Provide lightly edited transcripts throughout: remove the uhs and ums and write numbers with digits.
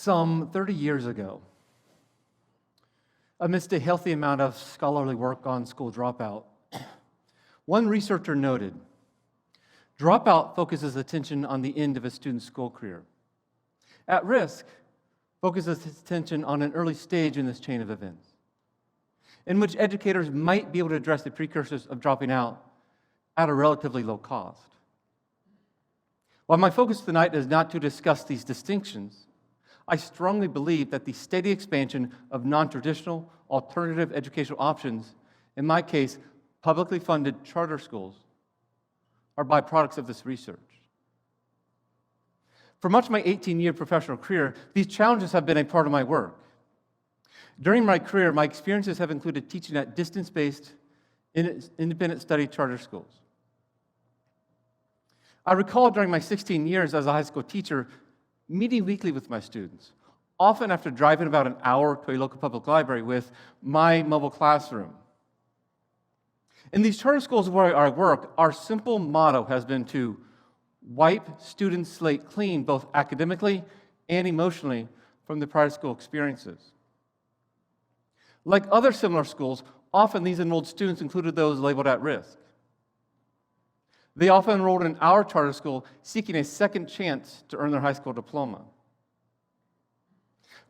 Some 30 years ago, amidst a healthy amount of scholarly work on school dropout, one researcher noted, dropout focuses attention on the end of a student's school career. At risk focuses attention on an early stage in this chain of events, in which educators might be able to address the precursors of dropping out at a relatively low cost. While my focus tonight is not to discuss these distinctions, I strongly believe that the steady expansion of non-traditional, alternative educational options, in my case, publicly funded charter schools, are byproducts of this research. For much of my 18-year professional career, these challenges have been a part of my work. During my career, my experiences have included teaching at distance-based, independent study charter schools. I recall during my 16 years as a high school teacher, meeting weekly with my students, often after driving about an hour to a local public library with my mobile classroom. In these charter schools where I work, our simple motto has been to wipe students' slate clean, both academically and emotionally, from the prior school experiences. Like other similar schools, often these enrolled students included those labeled at risk. They often enrolled in our charter school seeking a second chance to earn their high school diploma.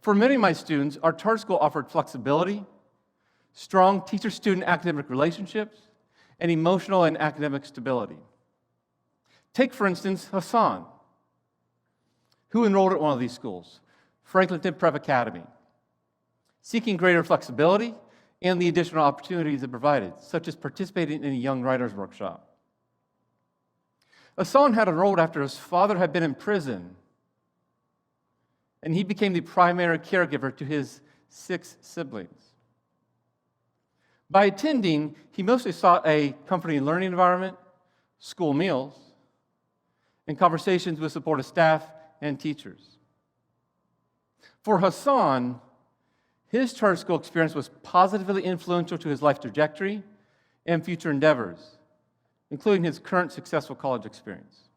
For many of my students, our charter school offered flexibility, strong teacher-student academic relationships, and emotional and academic stability. Take, for instance, Hassan, who enrolled at one of these schools, Franklinton Prep Academy, seeking greater flexibility and the additional opportunities it provided, such as participating in a Young Writers Workshop. Hassan had enrolled after his father had been in prison, and he became the primary caregiver to his 6 siblings. By attending, he mostly sought a comforting learning environment, school meals, and conversations with supportive staff and teachers. For Hassan, his charter school experience was positively influential to his life trajectory and future endeavors, including his current successful college experience.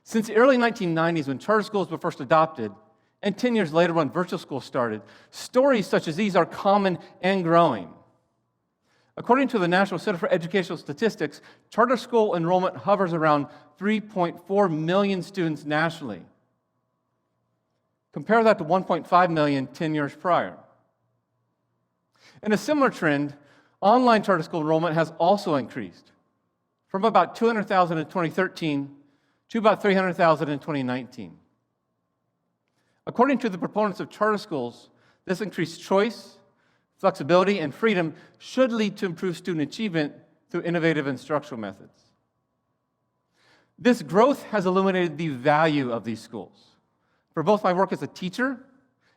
Since the early 1990s, when charter schools were first adopted, and 10 years later when virtual schools started, stories such as these are common and growing. According to the National Center for Educational Statistics, charter school enrollment hovers around 3.4 million students nationally. Compare that to 1.5 million 10 years prior. In a similar trend, online charter school enrollment has also increased, from about 200,000 in 2013 to about 300,000 in 2019. According to the proponents of charter schools, this increased choice, flexibility, and freedom should lead to improved student achievement through innovative instructional methods. This growth has illuminated the value of these schools. For both my work as a teacher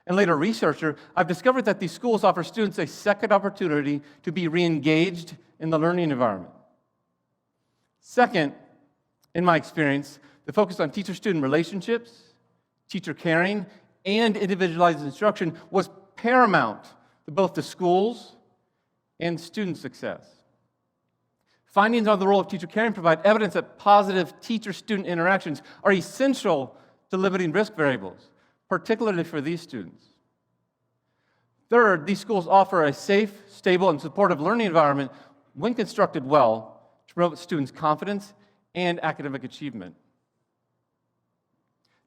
and later researcher, I've discovered that these schools offer students a second opportunity to be re-engaged in the learning environment. Second, in my experience, the focus on teacher-student relationships, teacher caring, and individualized instruction was paramount to both the schools and student success. Findings on the role of teacher caring provide evidence that positive teacher-student interactions are essential to limiting risk variables, particularly for these students. Third, these schools offer a safe, stable, and supportive learning environment when constructed well to promote students' confidence and academic achievement.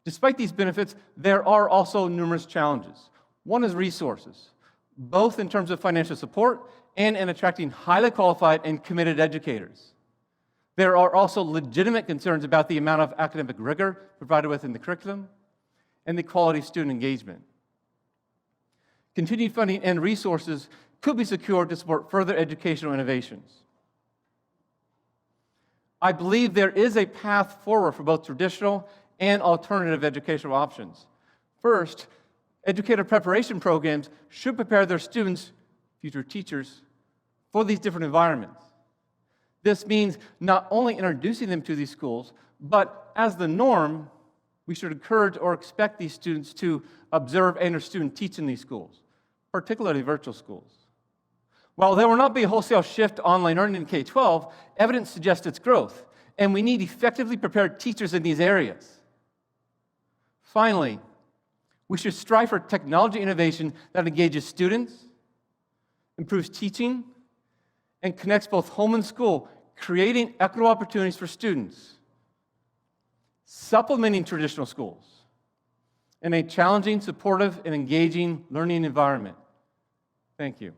Despite these benefits, there are also numerous challenges. One is resources, both in terms of financial support and in attracting highly qualified and committed educators. There are also legitimate concerns about the amount of academic rigor provided within the curriculum and the quality of student engagement. Continued funding and resources could be secured to support further educational innovations. I believe there is a path forward for both traditional and alternative educational options. First, educator preparation programs should prepare their students, future teachers, for these different environments. This means not only introducing them to these schools, but as the norm, we should encourage or expect these students to observe and or student teach in these schools, particularly virtual schools. While there will not be a wholesale shift to online learning in K-12, evidence suggests its growth, and we need effectively prepared teachers in these areas. Finally, We should strive for technology innovation that engages students, improves teaching, and connects both home and school, creating equitable opportunities for students, supplementing traditional schools in a challenging, supportive, and engaging learning environment. Thank you.